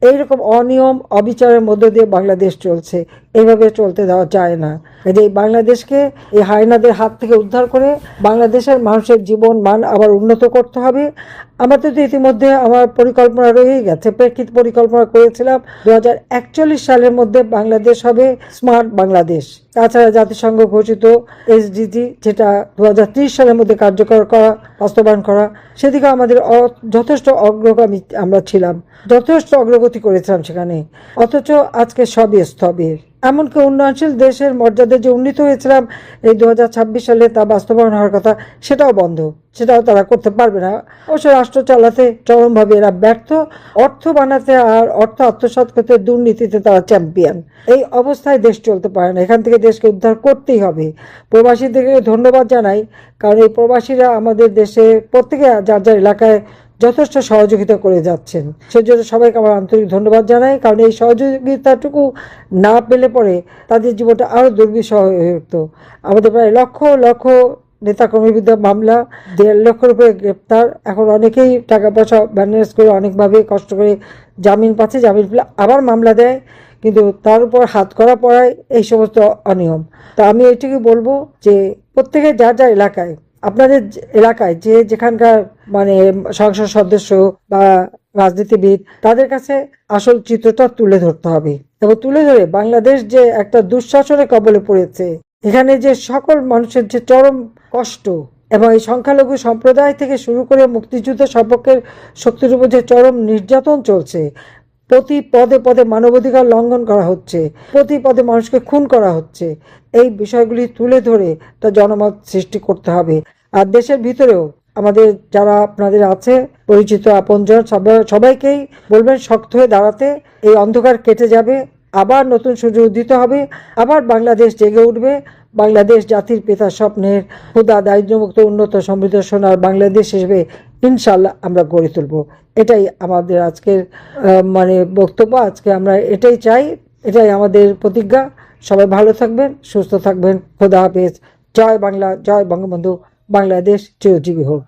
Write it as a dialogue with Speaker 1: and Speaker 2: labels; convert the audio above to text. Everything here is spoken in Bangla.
Speaker 1: এইরকম অনিয়ম অবিচারের মধ্য দিয়ে বাংলাদেশ চলছে, এইভাবে চলতে দেওয়া যায় না। এই বাংলাদেশকে এই হায়নাদের হাত থেকে উদ্ধার করে বাংলাদেশের মানুষের জীবন মান আবার উন্নত করতে হবে। আমাদের তো ইতিমধ্যে আমার পরিকল্পনা রয়ে গেছে, প্রেক্ষিত পরিকল্পনা করেছিলাম 2041 সালের মধ্যে বাংলাদেশ হবে স্মার্ট বাংলাদেশ। তাছাড়া জাতিসংঘ ঘোষিত SDG যেটা 2030 সালের মধ্যে কার্যকর করা, বাস্তবায়ন করা, সেদিকে আমাদের যথেষ্ট অগ্রগামী আমরা ছিলাম, যথেষ্ট অগ্রগতি করেছিলাম সেখানে। অথচ আজকে সবই স্থবির। এমনকি উন্নয়নশীল দেশের মর্যাদা যে উন্নীত হয়েছিলাম এই 2026 সালে, তা বাস্তবায়ন হওয়ার কথা, সেটাও বন্ধ, সেটাও তারা করতে পারবে না। অবশ্য রাষ্ট্র চালাতে চরমভাবে এরা ব্যর্থ, অর্থ বানাতে আর অর্থ আত্মসাৎ করতে দুর্নীতিতে তারা চ্যাম্পিয়ন। এই অবস্থায় দেশ চলতে পারে না, এখান থেকে দেশকে উদ্ধার করতেই হবে। প্রবাসীদেরকে ধন্যবাদ জানাই, কারণ এই প্রবাসীরা আমাদের দেশে প্রত্যেকে যার যার এলাকায় যথেষ্ট সহযোগিতা করে যাচ্ছেন, সেজন্য সবাইকে আমার আন্তরিক ধন্যবাদ জানাই। কারণ এই সহযোগিতাটুকু না পেলে পরে তাদের জীবনটা আরও দুর্বিষহ হয়ে উঠত। আমাদের প্রায় লক্ষ লক্ষ নেতাকর্মীর বিরুদ্ধে মামলা, 1.5 লক্ষের উপরে গ্রেপ্তার। এখন অনেকেই টাকা পয়সা ম্যানেজ করে অনেকভাবে কষ্ট করে জামিন পাচ্ছে, জামিন পেলে আবার মামলা দেয়, কিন্তু তার উপর হাত করা পড়ায় এই সমস্ত অনিয়ম। তা আমি এইটুকু বলবো যে প্রত্যেকে যার যার এলাকায়, আপনাদের এলাকায় যে যেখানকার মানে সংসদ সদস্য বা রাজনীতিবিদ, তাদের কাছে আসল চিত্রটা তুলে ধরতে হবে এবং তুলে ধরে বাংলাদেশ যে একটা দুঃশাসনের কবলে পড়েছে, এখানে যে সকল মানুষের যে চরম কষ্ট এবং এই সংখ্যালঘু সম্প্রদায় থেকে শুরু করে মুক্তিযুদ্ধ সপক্ষের শক্তির উপর যে চরম নির্যাতন চলছে, প্রতি পদে পদে মানবাধিকার লঙ্ঘন করা হচ্ছে, প্রতি পদে মানুষকে খুন করা হচ্ছে, এই বিষয়গুলি তুলে ধরে তা জনমত সৃষ্টি করতে হবে। আর দেশের ভিতরেও আমাদের যারা আপনাদের আছে পরিচিত আপনজন, সবাইকেই বলবেন শক্ত হয়ে দাঁড়াতে। এই অন্ধকার কেটে যাবে, আবার নতুন সূর্য উদিত হবে, আবার বাংলাদেশ জেগে উঠবে। বাংলাদেশ জাতির পিতার স্বপ্নের ক্ষুধা দারিদ্র্যমুক্ত উন্নত সমৃদ্ধ সোনার বাংলাদেশ হিসেবে ইনশাল্লাহ আমরা গড়ে তুলব। এটাই আমাদের আজকের মানে বক্তব্য। আজকে আমরা এটাই চাই, এটাই আমাদের প্রতিজ্ঞা। সবাই ভালো থাকবেন, সুস্থ থাকবেন। খোদা হাফেজ। জয় বাংলা, জয় বঙ্গবন্ধু। বাংলাদেশ চিরজীবী হোক।